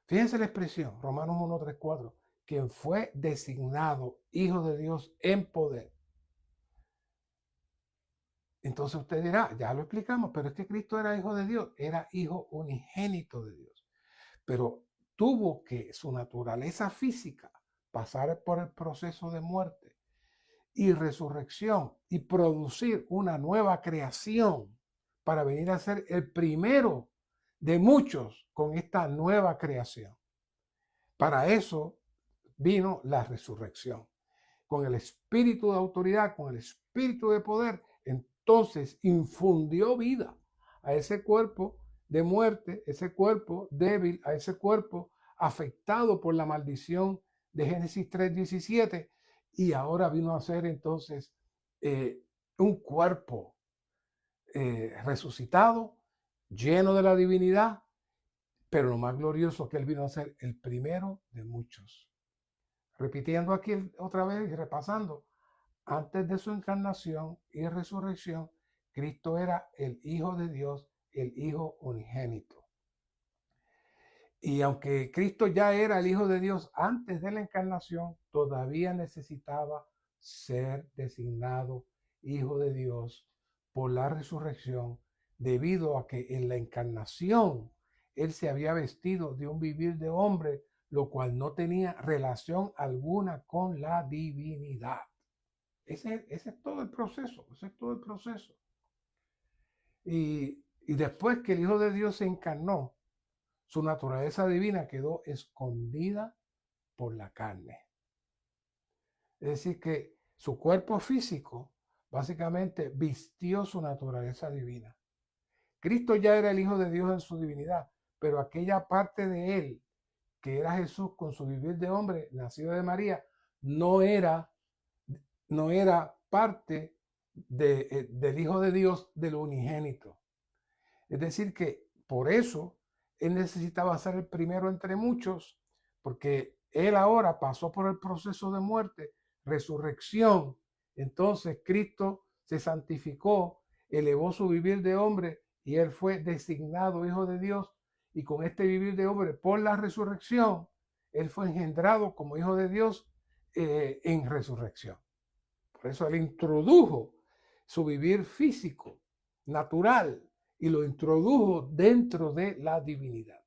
Fíjense la expresión, Romanos 1, 3, 4, quien fue designado Hijo de Dios en poder. Entonces usted dirá, ya lo explicamos, pero es que Cristo era Hijo de Dios, era Hijo unigénito de Dios. Pero tuvo que su naturaleza física pasar por el proceso de muerte y resurrección y producir una nueva creación para venir a ser el primero de muchos con esta nueva creación. Para eso vino la resurrección. Con el espíritu de autoridad, con el espíritu de poder, entonces infundió vida a ese cuerpo de muerte, ese cuerpo débil, a ese cuerpo afectado por la maldición de Génesis 3:17, y ahora vino a ser entonces un cuerpo resucitado, lleno de la divinidad, pero lo más glorioso que él vino a ser el primero de muchos. Repitiendo aquí otra vez y repasando, antes de su encarnación y resurrección, Cristo era el Hijo de Dios, el Hijo unigénito. Y aunque Cristo ya era el Hijo de Dios antes de la encarnación, todavía necesitaba ser designado Hijo de Dios por la resurrección, debido a que en la encarnación él se había vestido de un vivir de hombre, lo cual no tenía relación alguna con la divinidad. Ese es todo el proceso, ese es todo el proceso. Y después que el Hijo de Dios se encarnó, su naturaleza divina quedó escondida por la carne. Es decir, que su cuerpo físico básicamente vistió su naturaleza divina. Cristo ya era el Hijo de Dios en su divinidad, pero aquella parte de él, que era Jesús con su vivir de hombre, nacido de María, no era parte del Hijo de Dios, del unigénito. Es decir, que por eso él necesitaba ser el primero entre muchos, porque él ahora pasó por el proceso de muerte, resurrección. Entonces Cristo se santificó, elevó su vivir de hombre y él fue designado Hijo de Dios. Y con este vivir de hombre por la resurrección, él fue engendrado como Hijo de Dios en resurrección. Por eso él introdujo su vivir físico, natural, y lo introdujo dentro de la divinidad.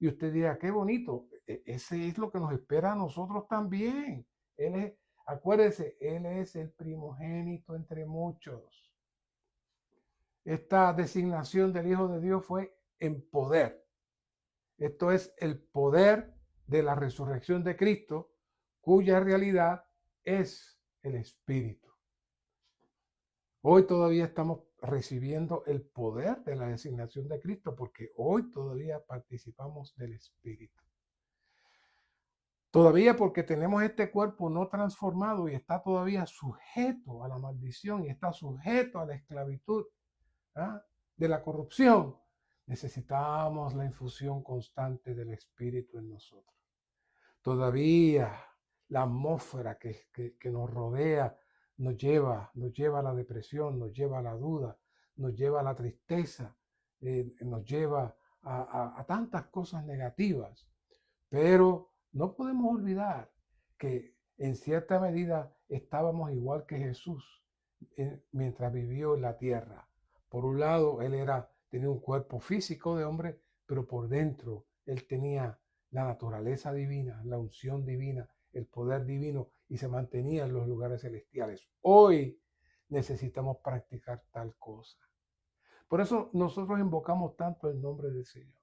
Y usted dirá, qué bonito, ese es lo que nos espera a nosotros también. Acuérdese, él es el primogénito entre muchos. Esta designación del Hijo de Dios fue en poder. Esto es el poder de la resurrección de Cristo, cuya realidad es el Espíritu. Hoy todavía estamos recibiendo el poder de la designación de Cristo, porque hoy todavía participamos del Espíritu. Todavía porque tenemos este cuerpo no transformado y está todavía sujeto a la maldición y está sujeto a la esclavitud de la corrupción. necesitamos la infusión constante del Espíritu en nosotros. Todavía la atmósfera que nos rodea nos lleva a la depresión, nos lleva a la duda, nos lleva a la tristeza, nos lleva a tantas cosas negativas. Pero no podemos olvidar que en cierta medida estábamos igual que Jesús mientras vivió en la tierra. Por un lado, tenía un cuerpo físico de hombre, pero por dentro él tenía la naturaleza divina, la unción divina, el poder divino y se mantenía en los lugares celestiales. Hoy necesitamos practicar tal cosa. Por eso nosotros invocamos tanto el nombre del Señor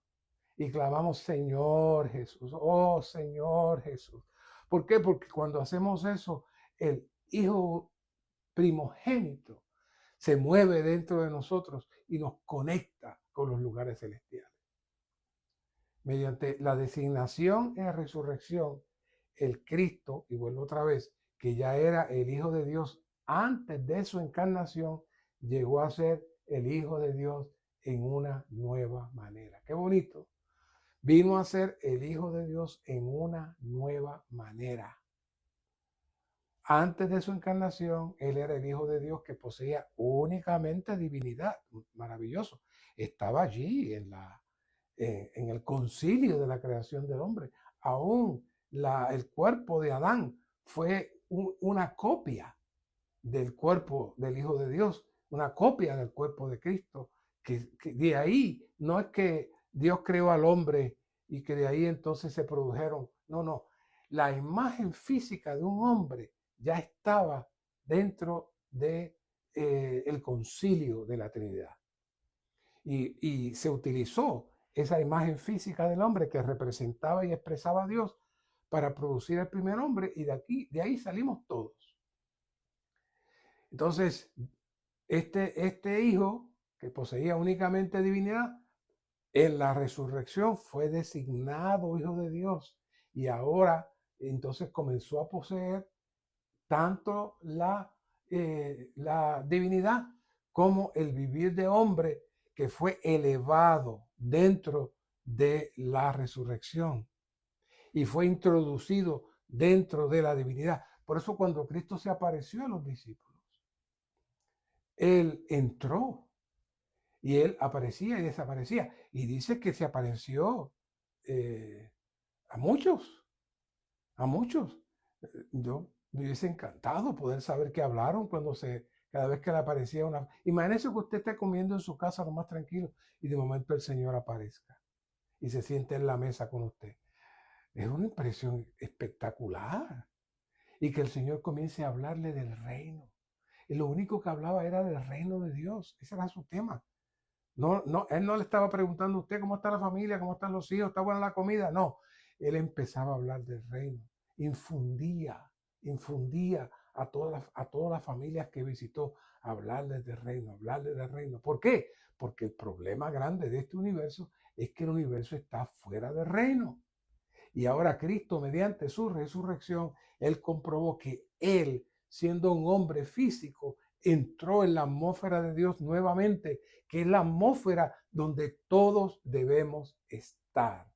y clamamos Señor Jesús, oh Señor Jesús. ¿Por qué? Porque cuando hacemos eso, el Hijo primogénito se mueve dentro de nosotros y nos conecta con los lugares celestiales. Mediante la designación en la resurrección, el Cristo, y vuelvo otra vez, que ya era el Hijo de Dios antes de su encarnación, llegó a ser el Hijo de Dios en una nueva manera. Qué bonito. Vino a ser el Hijo de Dios en una nueva manera. Antes de su encarnación, Él era el Hijo de Dios que poseía únicamente divinidad. Maravilloso. Estaba allí en el concilio de la creación del hombre. Aún el cuerpo de Adán fue una copia del cuerpo del Hijo de Dios, una copia del cuerpo de Cristo, que de ahí no es que Dios creó al hombre y que de ahí entonces se produjeron, no, la imagen física de un hombre ya estaba dentro de el concilio de la Trinidad y se utilizó esa imagen física del hombre que representaba y expresaba a Dios para producir el primer hombre y de ahí salimos todos. Entonces, este hijo que poseía únicamente divinidad, en la resurrección fue designado hijo de Dios y ahora entonces comenzó a poseer tanto la divinidad como el vivir de hombre que fue elevado dentro de la resurrección y fue introducido dentro de la divinidad. Por eso cuando Cristo se apareció a los discípulos, Él entró y Él aparecía y desaparecía. Y dice que se apareció a muchos. Yo me hubiese encantado poder saber qué hablaron cada vez que le aparecía una... Imagínese que usted esté comiendo en su casa lo más tranquilo y de momento el Señor aparezca y se siente en la mesa con usted. Es una impresión espectacular. Y que el Señor comience a hablarle del reino. Y lo único que hablaba era del reino de Dios. Ese era su tema. No, él no le estaba preguntando a usted cómo está la familia, cómo están los hijos, está buena la comida. No, él empezaba a hablar del reino. Infundía a todas las familias que visitó a hablarles del reino. ¿Por qué? Porque el problema grande de este universo es que el universo está fuera del reino. Y ahora Cristo, mediante su resurrección, Él comprobó que Él, siendo un hombre físico, entró en la atmósfera de Dios nuevamente, que es la atmósfera donde todos debemos estar.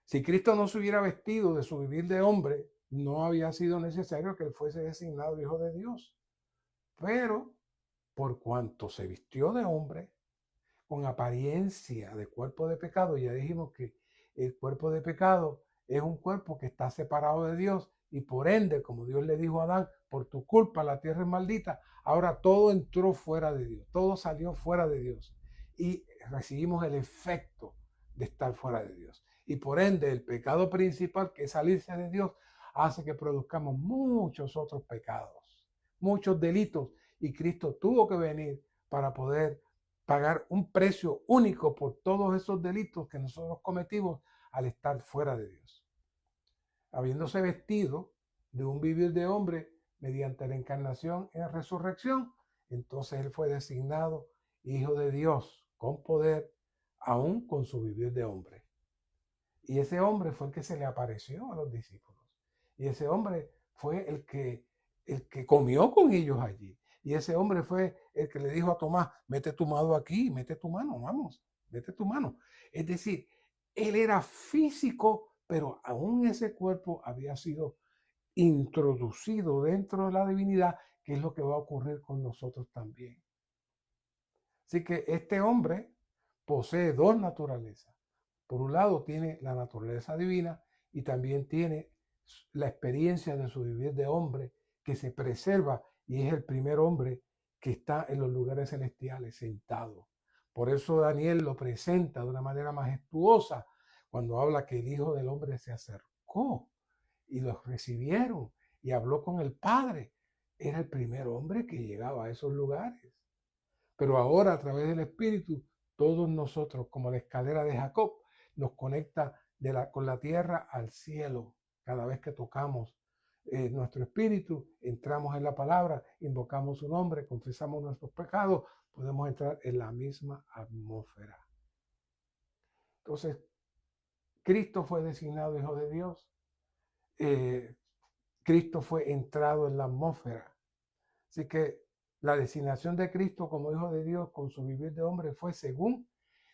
Si Cristo no se hubiera vestido de su vivir de hombre, no había sido necesario que Él fuese designado Hijo de Dios. Pero, por cuanto se vistió de hombre, con apariencia de cuerpo de pecado, ya dijimos que el cuerpo de pecado es un cuerpo que está separado de Dios y por ende, como Dios le dijo a Adán, por tu culpa la tierra es maldita. Ahora todo entró fuera de Dios, todo salió fuera de Dios y recibimos el efecto de estar fuera de Dios. Y por ende, el pecado principal, que es salirse de Dios, hace que produzcamos muchos otros pecados, muchos delitos. Y Cristo tuvo que venir para poder pagar un precio único por todos esos delitos que nosotros cometimos al estar fuera de Dios. Habiéndose vestido de un vivir de hombre mediante la encarnación y la resurrección, entonces Él fue designado Hijo de Dios con poder, aún con su vivir de hombre. Y ese hombre fue el que se le apareció a los discípulos. Y ese hombre fue el que comió con ellos allí. Y ese hombre fue el que le dijo a Tomás, mete tu mano aquí, mete tu mano, vamos, mete tu mano. Es decir, él era físico, pero aún ese cuerpo había sido introducido dentro de la divinidad, que es lo que va a ocurrir con nosotros también. Así que este hombre posee dos naturalezas. Por un lado tiene la naturaleza divina y también tiene la experiencia de su vivir de hombre que se preserva y es el primer hombre que está en los lugares celestiales sentado. Por eso Daniel lo presenta de una manera majestuosa cuando habla que el Hijo del Hombre se acercó y los recibieron y habló con el Padre. Era el primer hombre que llegaba a esos lugares. Pero ahora a través del Espíritu, todos nosotros, como la escalera de Jacob, nos conecta con la tierra al cielo. Cada vez que tocamos nuestro espíritu, entramos en la palabra, invocamos su nombre, confesamos nuestros pecados, podemos entrar en la misma atmósfera. Entonces, Cristo fue designado Hijo de Dios. Cristo fue entrado en la atmósfera. Así que la designación de Cristo como Hijo de Dios con su vivir de hombre fue según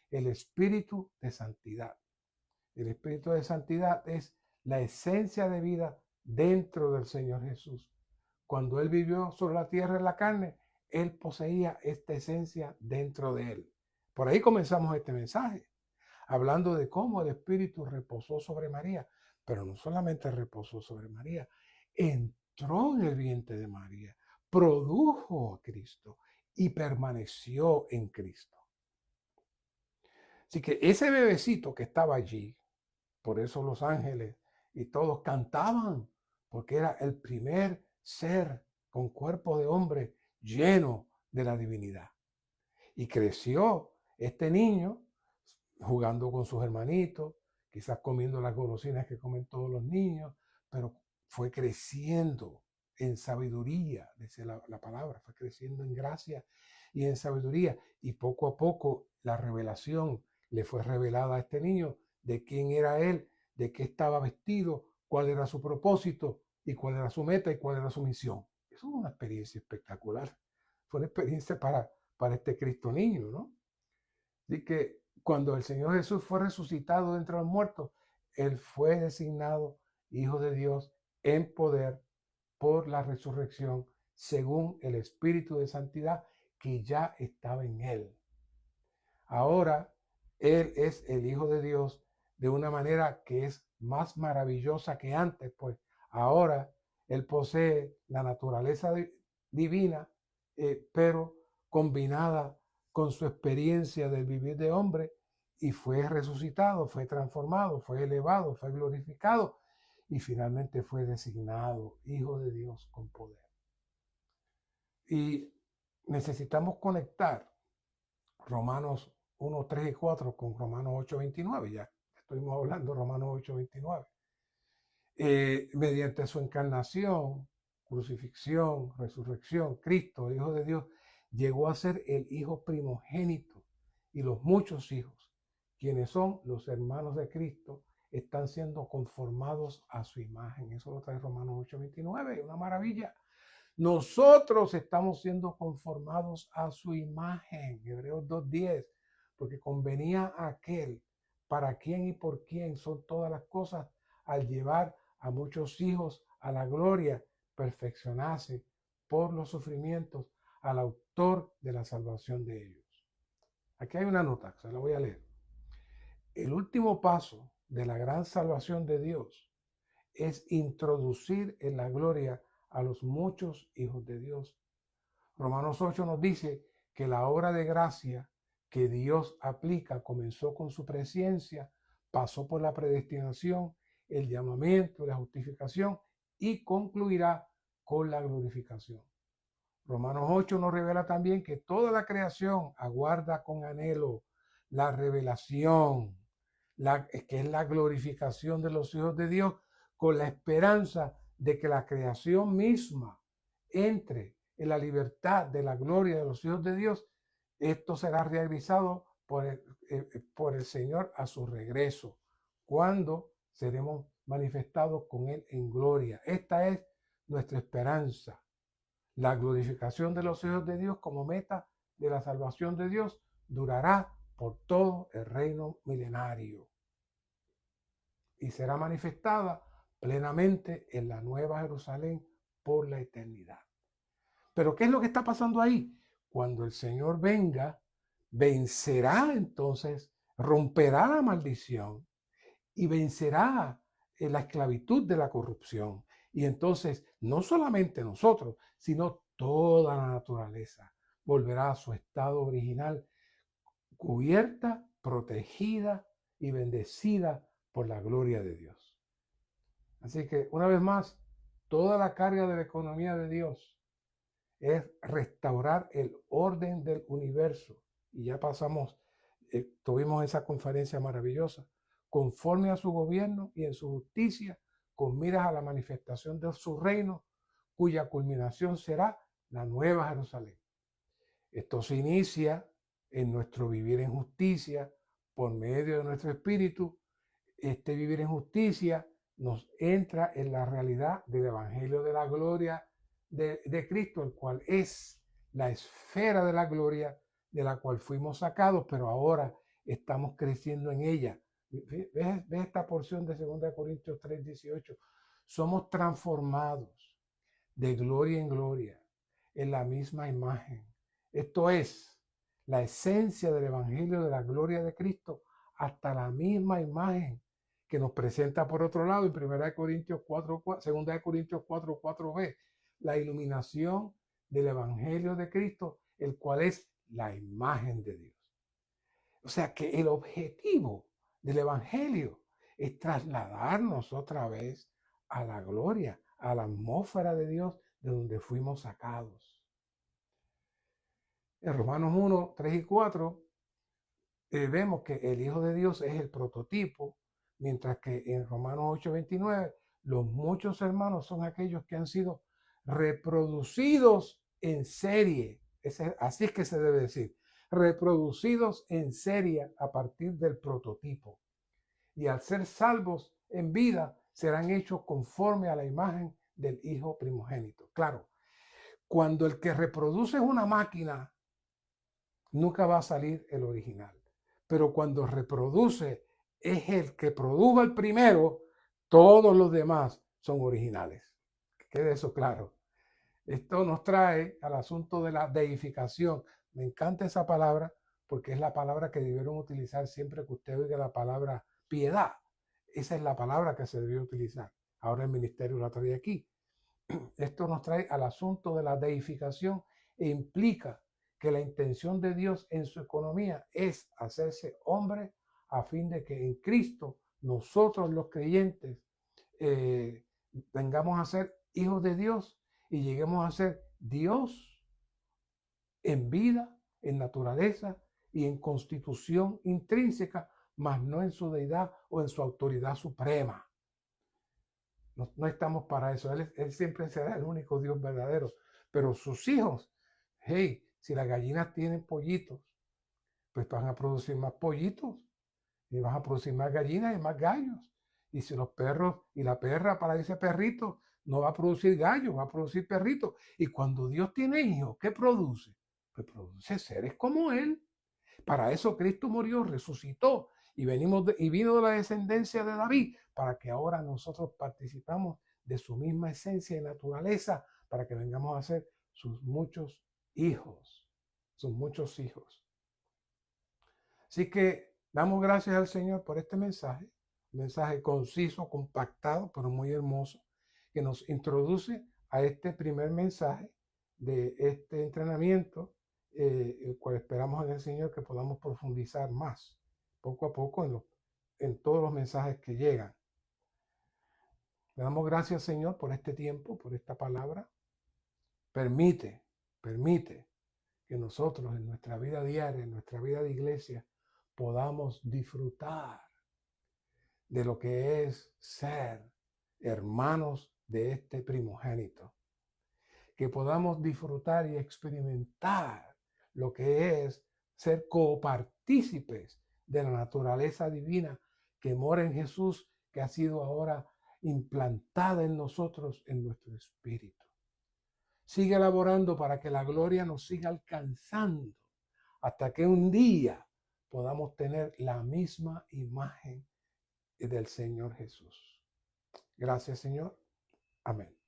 el Espíritu de Santidad. El Espíritu de Santidad es la esencia de vida dentro del Señor Jesús. Cuando Él vivió sobre la tierra en la carne, Él poseía esta esencia dentro de Él. Por ahí comenzamos este mensaje, hablando de cómo el Espíritu reposó sobre María, pero no solamente reposó sobre María, entró en el vientre de María, produjo a Cristo y permaneció en Cristo. Así que ese bebecito que estaba allí, por eso los ángeles y todos cantaban, porque era el primer ser con cuerpo de hombre lleno de la divinidad. Y creció este niño jugando con sus hermanitos, quizás comiendo las golosinas que comen todos los niños, pero fue creciendo en sabiduría, dice la palabra, fue creciendo en gracia y en sabiduría. Y poco a poco la revelación le fue revelada a este niño de quién era él, de qué estaba vestido, cuál era su propósito y cuál era su meta y cuál era su misión. Eso es una experiencia espectacular. Fue una experiencia para este Cristo niño, ¿no? Así que cuando el Señor Jesús fue resucitado de entre los muertos, Él fue designado Hijo de Dios en poder por la resurrección según el Espíritu de Santidad que ya estaba en Él. Ahora Él es el Hijo de Dios de una manera que es más maravillosa que antes, pues ahora Él posee la naturaleza divina, pero combinada con su experiencia del vivir de hombre, y fue resucitado, fue transformado, fue elevado, fue glorificado y finalmente fue designado Hijo de Dios con poder. Y necesitamos conectar Romanos 1, 3 y 4 con Romanos 8, 29. Ya estuvimos hablando de Romanos 8, 29. Mediante su encarnación, crucifixión, resurrección, Cristo, el Hijo de Dios, llegó a ser el Hijo primogénito y los muchos hijos, quienes son los hermanos de Cristo, están siendo conformados a su imagen. Eso lo trae Romanos 8, 29, una maravilla. Nosotros estamos siendo conformados a su imagen, Hebreos 2:10, porque convenía a aquel para quien y por quien son todas las cosas, al llevar a muchos hijos a la gloria, perfeccionarse por los sufrimientos al autor de la salvación de ellos. Aquí hay una nota, se la voy a leer. El último paso de la gran salvación de Dios es introducir en la gloria a los muchos hijos de Dios. Romanos 8 nos dice que la obra de gracia que Dios aplica comenzó con su presencia, pasó por la predestinación, el llamamiento, la justificación y concluirá con la glorificación. Romanos 8 nos revela también que toda la creación aguarda con anhelo la revelación, que es la glorificación de los hijos de Dios, con la esperanza de que la creación misma entre en la libertad de la gloria de los hijos de Dios. Esto será realizado por el Señor a su regreso, cuando seremos manifestados con Él en gloria. Esta es nuestra esperanza. La glorificación de los hijos de Dios como meta de la salvación de Dios durará por todo el reino milenario y será manifestada plenamente en la Nueva Jerusalén por la eternidad. Pero ¿qué es lo que está pasando ahí? Cuando el Señor venga, vencerá entonces, romperá la maldición y vencerá la esclavitud de la corrupción. Y entonces no solamente nosotros, sino toda la naturaleza volverá a su estado original, cubierta, protegida y bendecida por la gloria de Dios. Así que una vez más, toda la carga de la economía de Dios es restaurar el orden del universo. Y ya pasamos, tuvimos esa conferencia maravillosa, conforme a su gobierno y en su justicia, con miras a la manifestación de su reino, cuya culminación será la nueva Jerusalén. Esto se inicia en nuestro vivir en justicia por medio de nuestro espíritu. Este vivir en justicia nos entra en la realidad del Evangelio de la gloria de Cristo, el cual es la esfera de la gloria de la cual fuimos sacados, pero ahora estamos creciendo en ella. ¿Ves esta porción de 2 Corintios 3:18? Somos transformados de gloria en gloria en la misma imagen. Esto es la esencia del Evangelio de la gloria de Cristo, hasta la misma imagen que nos presenta por otro lado en 2 Corintios 4:4b, la iluminación del Evangelio de Cristo, el cual es la imagen de Dios. O sea que el objetivo del Evangelio es trasladarnos otra vez a la gloria, a la atmósfera de Dios de donde fuimos sacados. En Romanos 1, 3 y 4 vemos que el Hijo de Dios es el prototipo, mientras que en Romanos 8:29 los muchos hermanos son aquellos que han sido reproducidos en serie. Así es que se debe decir, reproducidos en serie a partir del prototipo. Y al ser salvos en vida, serán hechos conforme a la imagen del Hijo primogénito. Claro, cuando el que reproduce es una máquina, nunca va a salir el original. Pero cuando reproduce es el que produjo el primero, todos los demás son originales. Quede eso claro. Esto nos trae al asunto de la deificación. Me encanta esa palabra porque es la palabra que debieron utilizar siempre que usted oiga la palabra piedad. Esa es la palabra que se debió utilizar. Ahora el ministerio la trae aquí. Esto nos trae al asunto de la deificación e implica que la intención de Dios en su economía es hacerse hombre a fin de que en Cristo nosotros los creyentes vengamos a ser hijos de Dios y lleguemos a ser Dios en vida, en naturaleza y en constitución intrínseca, mas no en su deidad o en su autoridad suprema. No estamos para eso. Él siempre será el único Dios verdadero. Pero sus hijos, hey, si las gallinas tienen pollitos, pues van a producir más pollitos y van a producir más gallinas y más gallos. Y si los perros y la perra para ese perrito no va a producir gallos, va a producir perritos. Y cuando Dios tiene hijos, ¿qué produce? Pues produce seres como Él. Para eso Cristo murió, resucitó y vino de la descendencia de David, para que ahora nosotros participamos de su misma esencia y naturaleza, para que vengamos a ser sus muchos hijos, sus muchos hijos. Así que damos gracias al Señor por este mensaje, un mensaje conciso, compactado, pero muy hermoso, que nos introduce a este primer mensaje de este entrenamiento, el cual esperamos en el Señor que podamos profundizar más, poco a poco, en todos los mensajes que llegan. Le damos gracias, Señor, por este tiempo, por esta palabra. Permite que nosotros en nuestra vida diaria, en nuestra vida de iglesia, podamos disfrutar de lo que es ser hermanos de este primogénito. Que podamos disfrutar y experimentar lo que es ser copartícipes de la naturaleza divina que mora en Jesús, que ha sido ahora implantada en nosotros, en nuestro espíritu. Sigue laborando para que la gloria nos siga alcanzando hasta que un día podamos tener la misma imagen del Señor Jesús. Gracias, Señor. Amén.